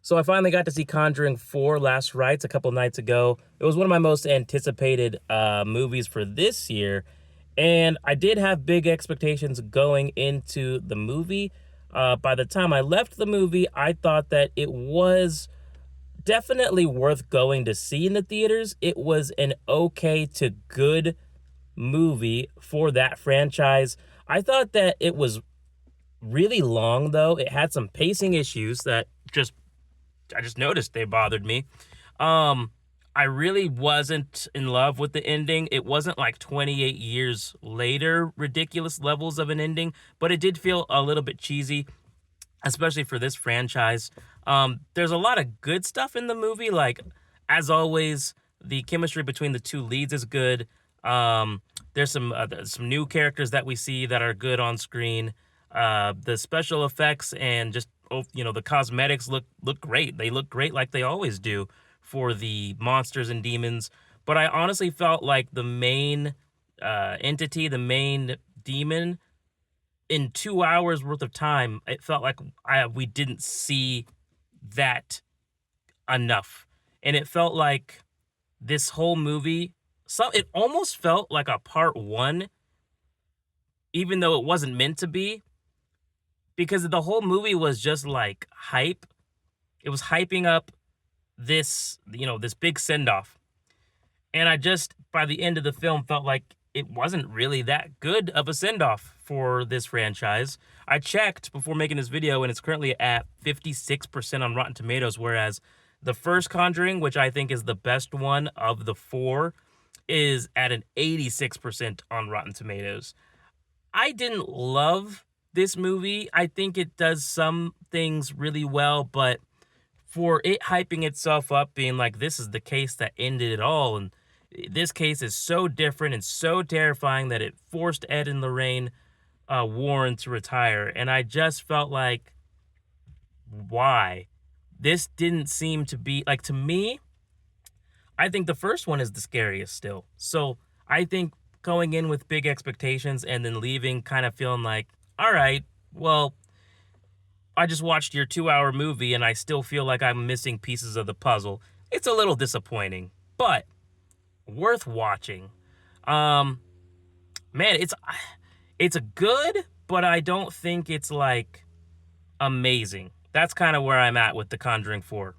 So I finally got to see Conjuring 4 Last Rites a couple nights ago. It was one of my most anticipated movies for this year. And I did have big expectations going into the movie. By the time I left the movie, I thought that it was definitely worth going to see in the theaters. It was an okay to good movie for that franchise. I thought that it was really long, though. It had some pacing issues that I just noticed they bothered me. Um, I really wasn't in love with the ending. It wasn't like 28 years later, ridiculous levels of an ending, but it did feel a little bit cheesy, especially for this franchise. There's a lot of good stuff in the movie. Like, as always, the chemistry between the two leads is good. There's some new characters that we see that are good on screen. The special effects and just the cosmetics look great. They look great like they always do for the monsters and demons. But I honestly felt like the main entity, the main demon, in 2 hours worth of time, it felt like we didn't see that enough, and it felt like this whole movie. So it almost felt like a part one, even though it wasn't meant to be, because the whole movie was just like hype. It was hyping up this big send off. And I just, by the end of the film, felt like it wasn't really that good of a send off for this franchise. I checked before making this video, and it's currently at 56% on Rotten Tomatoes, whereas the first Conjuring, which I think is the best one of the four, is at an 86% on Rotten Tomatoes. I didn't love this movie. I think it does some things really well, but for it hyping itself up, being like, this is the case that ended it all, and this case is so different and so terrifying that it forced Ed and Lorraine Warren to retire. And I just felt like, why? This didn't seem to be, like, to me, I think the first one is the scariest still. So I think going in with big expectations and then leaving kind of feeling like, all right, well, I just watched your 2 hour movie and I still feel like I'm missing pieces of the puzzle. It's a little disappointing, but worth watching. Um, Man, it's a good, but I don't think it's like amazing. That's kind of where I'm at with The Conjuring 4.